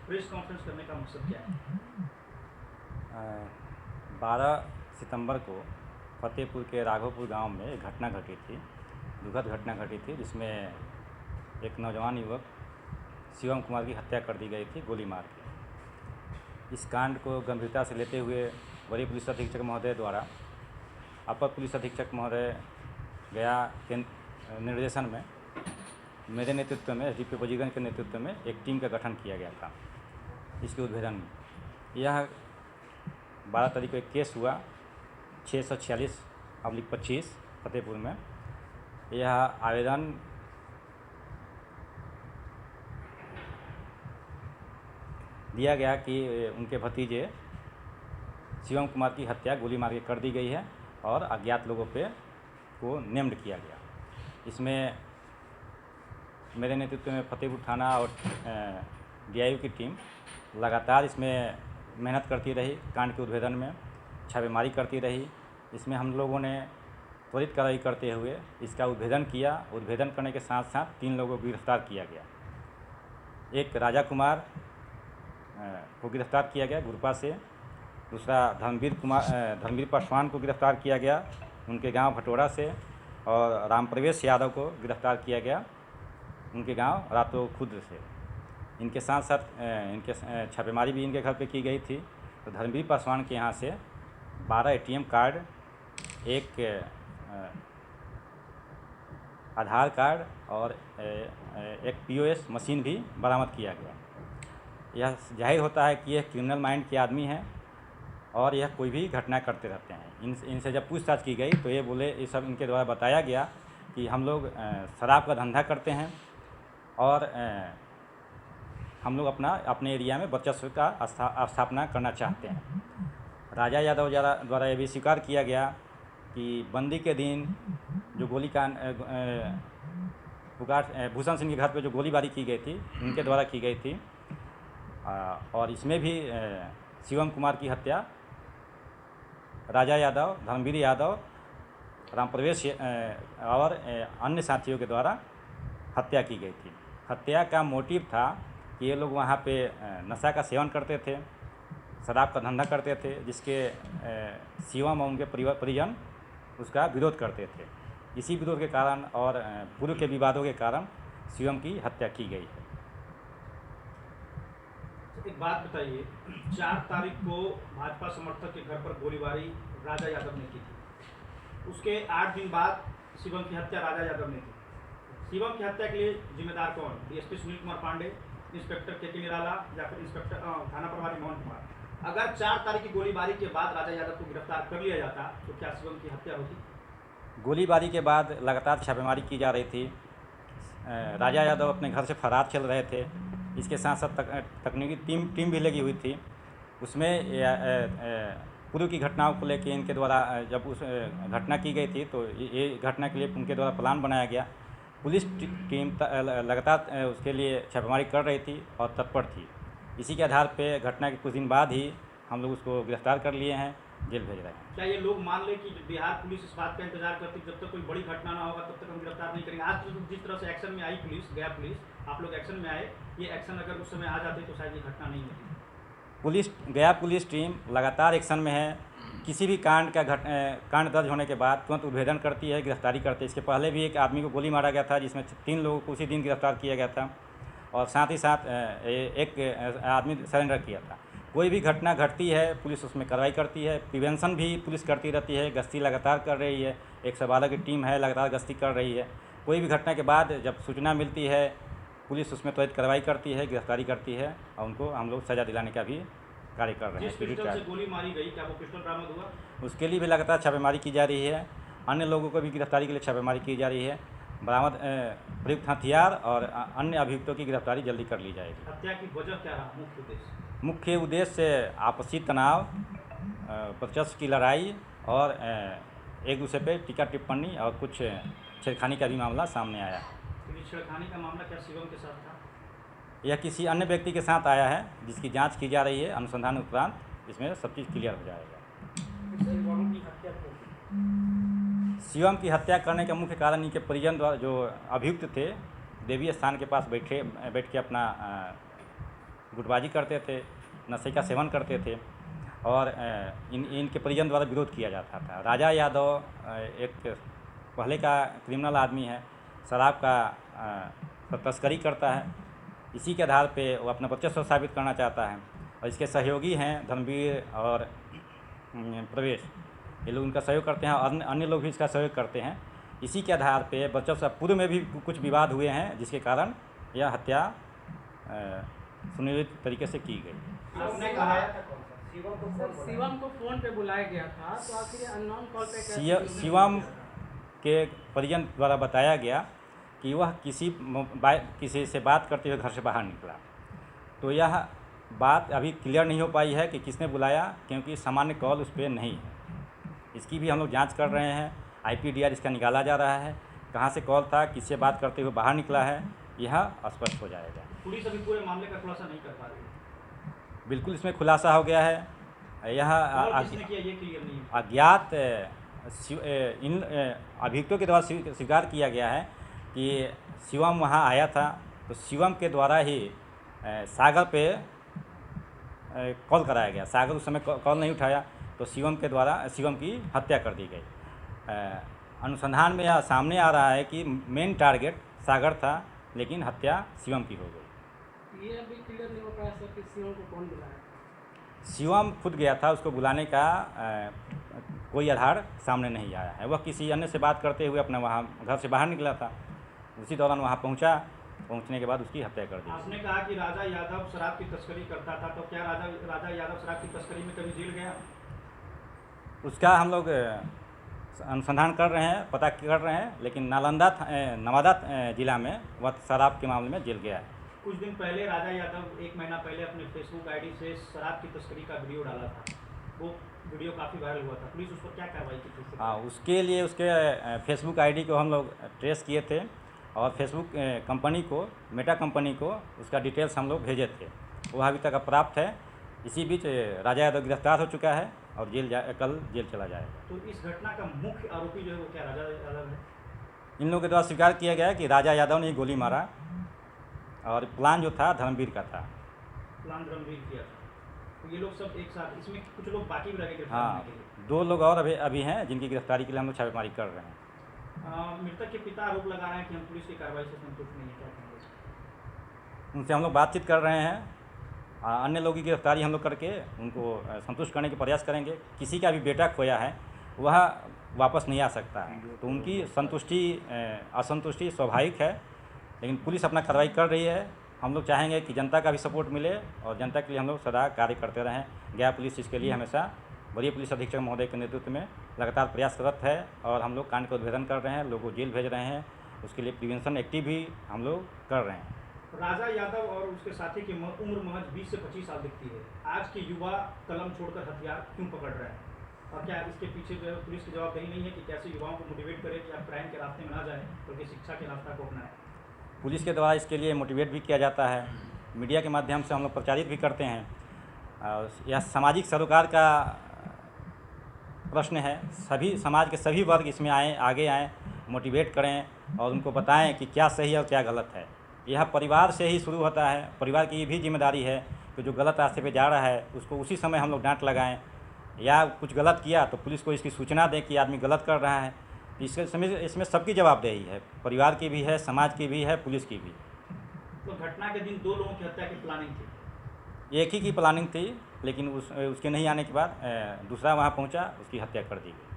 Press conference करने का मकसद क्या है? 12 सितंबर को फतेहपुर के राघोपुर गांव में एक घटना घटी थी, दुखद घटना घटी थी, जिसमें एक नौजवान युवक शिवम कुमार की हत्या कर दी गई थी गोली मार के। इस कांड को गंभीरता से लेते हुए वरीय पुलिस अधीक्षक महोदय द्वारा अपर पुलिस अधीक्षक महोदय गया के निर्देशन में मेरे नेतृत्व में एसडीपीओ बजीगंज के नेतृत्व में एक टीम का गठन किया गया था। इसके उद्भेदन में यह 12 तारीख को एक केस हुआ 646/25 फतेहपुर में। यह आवेदन दिया गया कि उनके भतीजे शिवम कुमार की हत्या गोली मार के कर दी गई है और अज्ञात लोगों पे को नेम्ड किया गया। इसमें मेरे नेतृत्व में फतेहपुर थाना और डीआईयू की टीम लगातार इसमें मेहनत करती रही, कांड के उद्भेदन में छापेमारी करती रही। इसमें हम लोगों ने त्वरित कार्रवाई करते हुए इसका उद्भेदन किया। उद्भेदन करने के साथ साथ 3 लोगों को गिरफ्तार किया गया। एक राजा कुमार को गिरफ्तार किया गया गुरपा से, दूसरा धर्मवीर पासवान को गिरफ्तार किया गया उनके गांव भटोरा से, और राम प्रवेश यादव को गिरफ्तार किया गया उनके गांव रातो खुर्द से। इनके साथ साथ इनके छापेमारी भी इनके घर पे की गई थी। तो धर्मवीर पासवान के यहाँ से 12 एटीएम कार्ड, एक आधार कार्ड और एक पीओएस मशीन भी बरामद किया गया। यह जाहिर होता है कि यह क्रिमिनल माइंड के आदमी हैं और यह कोई भी घटना करते रहते हैं। इनसे जब पूछताछ की गई तो ये बोले, ये सब इनके द्वारा बताया गया कि हम लोग शराब का धंधा करते हैं और हम लोग अपने एरिया में वर्चस्व का स्थापना करना चाहते हैं। राजा यादव द्वारा ये भी स्वीकार किया गया कि बंदी के दिन जो गोलीकांड भूषण सिंह के घर पे जो गोलीबारी की गई थी उनके द्वारा की गई थी, और इसमें भी शिवम कुमार की हत्या राजा यादव, धर्मवीर यादव, राम प्रवेश और अन्य साथियों के द्वारा हत्या की गई थी। हत्या का मोटिव था कि ये लोग वहाँ पे नशा का सेवन करते थे, शराब का धंधा करते थे, जिसके शिवम और उनके परिजन उसका विरोध करते थे। इसी विरोध के कारण और पूर्व के विवादों के कारण शिवम की हत्या की गई है। एक बात बताइए, 4 तारीख को भाजपा समर्थक के घर पर गोलीबारी राजा यादव ने की थी। उसके 8 दिन बाद शिवम की हत्या राजा यादव ने की। शिवम की हत्या के लिए जिम्मेदार कौन? डीएसपी सुनील कुमार पांडे, इंस्पेक्टर के निराला या फिर इंस्पेक्टर थाना प्रभारी मोहन कुमार? अगर 4 तारीख की गोलीबारी के बाद राजा यादव को गिरफ्तार कर लिया जाता तो क्या शिवम की हत्या होती? गोलीबारी के बाद लगातार छापेमारी की जा रही थी। राजा यादव अपने घर से फरार चल रहे थे। इसके साथ साथ तकनीकी टीम भी लगी हुई थी। उसमें पूर्व की घटनाओं को लेकर इनके द्वारा जब उस घटना की गई थी तो ये घटना के लिए उनके द्वारा प्लान बनाया गया। पुलिस टीम लगातार उसके लिए छापेमारी कर रही थी और तत्पर थी। इसी के आधार पे घटना के कुछ दिन बाद ही हम लोग उसको गिरफ्तार कर लिए हैं, जेल भेज रहे हैं। क्या ये लोग मान ले कि बिहार पुलिस इस बात का इंतजार करती जब तक कोई बड़ी घटना ना होगा तब तक हम गिरफ्तार नहीं करेंगे? आज तो जिस तरह से एक्शन में आई पुलिस, गया पुलिस, आप लोग एक्शन में आए, ये एक्शन अगर उस समय आ जाते तो शायद ये घटना नहीं होती। गया पुलिस टीम लगातार एक्शन में है। किसी भी कांड दर्ज होने के बाद तुरंत उद्भेदन करती है, गिरफ्तारी करती है। इसके पहले भी एक आदमी को गोली मारा गया था जिसमें 3 लोगों को उसी दिन गिरफ्तार किया गया था, और साथ ही साथ एक आदमी सरेंडर किया था। कोई भी घटना घटती है पुलिस उसमें कार्रवाई करती है। प्रिवेंशन भी पुलिस करती रहती है, गश्ती लगातार कर रही है। 112 की टीम है, लगातार गश्ती कर रही है। कोई भी घटना के बाद जब सूचना मिलती है पुलिस उसमें त्वरित कार्रवाई करती है, गिरफ्तारी करती है, और उनको हम लोग सज़ा दिलाने का भी कार्य कर रहे हैं। जिस पिस्टल से गोली मारी गई, क्या वो पिस्टल बरामद हुआ? उसके लिए भी लगातार छापेमारी की जा रही है। अन्य लोगों को भी गिरफ्तारी के लिए छापेमारी की जा रही है। बरामद प्रयुक्त हथियार और अन्य अभियुक्तों की गिरफ्तारी जल्दी कर ली जाएगी। हत्या की वजह क्या रहा? मुख्य उद्देश्य आपसी तनाव, वर्चस्व की लड़ाई और एक दूसरे पे टीका टिप्पणी और कुछ छेड़खानी का भी मामला सामने आया। छेड़खानी का मामला क्या शिवम के साथ था? यह किसी अन्य व्यक्ति के साथ आया है जिसकी जांच की जा रही है। अनुसंधान उपरांत इसमें सब चीज़ क्लियर हो जाएगा। शिवम की हत्या करने का मुख्य कारण इनके परिजन द्वारा जो अभियुक्त थे देवी स्थान के पास बैठ के अपना गुटबाजी करते थे, नशे का सेवन करते थे और इनके परिजन द्वारा विरोध किया जाता था। राजा यादव एक पहले का क्रिमिनल आदमी है, शराब का तस्करी करता है। इसी के आधार पे वो अपना वर्चस्व साबित करना चाहता है और इसके सहयोगी हैं धर्मवीर और प्रवेश, ये लोग उनका सहयोग करते हैं और अन्य लोग भी इसका सहयोग करते हैं। इसी के आधार पे वर्चस्व पूर्व में भी कुछ विवाद हुए हैं जिसके कारण यह हत्या सुनियोजित तरीके से की गई। आपने कहा शिवम को फोन पे बुलाया गया था, तो आखिर अननोन कॉल पे कैसे शिवम के परिजन द्वारा बताया गया कि वह किसी से बात करते हुए घर से बाहर निकला। तो यह बात अभी क्लियर नहीं हो पाई है कि किसने बुलाया, क्योंकि सामान्य कॉल उस पर नहीं है। इसकी भी हम लोग जांच कर रहे हैं। IPDR इसका निकाला जा रहा है, कहाँ से कॉल था, किससे बात करते हुए बाहर निकला है, यह स्पष्ट हो जाएगा। पुलिस अभी पूरे मामले का खुलासा नहीं कर पा रही है। बिल्कुल इसमें खुलासा हो गया है। यह किसने किया ये क्लियर नहीं है। अज्ञात इन अभियुक्तों के द्वारा स्वीकार किया गया है कि शिवम वहाँ आया था, तो शिवम के द्वारा ही सागर पे कॉल कराया गया। सागर उस समय कॉल नहीं उठाया, तो शिवम के द्वारा शिवम की हत्या कर दी गई। अनुसंधान में यह सामने आ रहा है कि मेन टारगेट सागर था, लेकिन हत्या शिवम की हो गई। ये अभी क्लियर नहीं हो पाया सर कि शिवम को कौन बुलाया। शिवम खुद गया था, उसको बुलाने का कोई आधार सामने नहीं आया है। वह किसी अन्य से बात करते हुए अपना वहाँ घर से बाहर निकला था, उसी दौरान वहाँ पहुँचने के बाद उसकी हत्या कर दी। आपने कहा कि राजा यादव शराब की तस्करी करता था, तो क्या राजा यादव शराब की तस्करी में कभी जेल गया। उसका हम लोग अनुसंधान कर रहे हैं, पता कर रहे हैं, लेकिन नवादा जिला में वह शराब के मामले में जेल गया है। कुछ दिन पहले राजा यादव 1 महीना पहले अपने फेसबुक आईडी से शराब की तस्करी का वीडियो डाला था, वो वीडियो काफ़ी वायरल हुआ था। पुलिस उस पर क्या कार्रवाई की थी। हाँ, उसके लिए उसके फेसबुक आईडी को हम लोग ट्रेस किए थे और फेसबुक कंपनी को, मेटा कंपनी को उसका डिटेल्स हम लोग भेजे थे। वह अभी तक अप्राप्त है। इसी बीच राजा यादव गिरफ्तार हो चुका है और कल जेल चला जाएगा। तो इस घटना का मुख्य आरोपी जो है वो क्या राजा यादव है। इन लोगों के द्वारा स्वीकार किया गया है कि राजा यादव ने गोली मारा और प्लान जो था धर्मवीर का था। प्लान धर्मवीर किया था। तो ये लोग सब एक साथ, इसमें कुछ लोग बाकी भी रहे गिरफ्तार हाँ, होने के लिए। 2 लोग और अभी हैं जिनकी गिरफ्तारी के लिए हम लोग छापेमारी कर रहे हैं। मृतक के पिता आरोप लगा रहे हैं कि हम पुलिस की कार्रवाई से संतुष्ट नहीं है, क्या कहेंगे। उनसे हम लोग बातचीत कर रहे हैं। अन्य लोगों की गिरफ्तारी हम लोग करके उनको संतुष्ट करने के प्रयास करेंगे। किसी का भी बेटा खोया है वह वापस नहीं आ सकता है, तो उनकी असंतुष्टि स्वाभाविक है, लेकिन पुलिस अपना कार्रवाई कर रही है। हम लोग चाहेंगे कि जनता का भी सपोर्ट मिले और जनता के लिए हम लोग सदा कार्य करते रहें। गया पुलिस इसके लिए हमेशा वरीय पुलिस अधीक्षक महोदय के नेतृत्व में लगातार प्रयासरत है और हम लोग कांड का उद्भेदन कर रहे हैं, लोगों को जेल भेज रहे हैं। उसके लिए प्रिवेंशन एक्टिव भी हम लोग कर रहे हैं। राजा यादव और उसके साथी की उम्र महज 20 से 25 साल दिखती है। आज के युवा कलम छोड़कर हथियार क्यों पकड़ रहे हैं, और क्या इसके पीछे जो है पुलिस की जवाबदेही नहीं है कि कैसे युवाओं को मोटिवेट करे कि आप क्राइम के रास्ते में ना जाएं बल्कि शिक्षा के रास्ता को अपनाएं। पुलिस के द्वारा इसके लिए मोटिवेट भी किया जाता है, मीडिया के माध्यम से हम लोग प्रचारित भी करते हैं। और यह सामाजिक सरोकार का प्रश्न है। सभी समाज के सभी वर्ग इसमें आगे आएँ, मोटिवेट करें और उनको बताएं कि क्या सही है और क्या गलत है। यह परिवार से ही शुरू होता है। परिवार की ये भी जिम्मेदारी है कि जो गलत रास्ते पे जा रहा है उसको उसी समय हम लोग डांट लगाएं, या कुछ गलत किया तो पुलिस को इसकी सूचना दें कि आदमी गलत कर रहा है। इसमें सबकी जवाबदेही है, परिवार की भी है, समाज की भी है, पुलिस की भी। तो घटना के दिन 2 लोगों की हत्या की प्लानिंग थी। एक ही की प्लानिंग थी, लेकिन उसके नहीं आने के बाद दूसरा वहाँ पहुँचा, उसकी हत्या कर दी गई।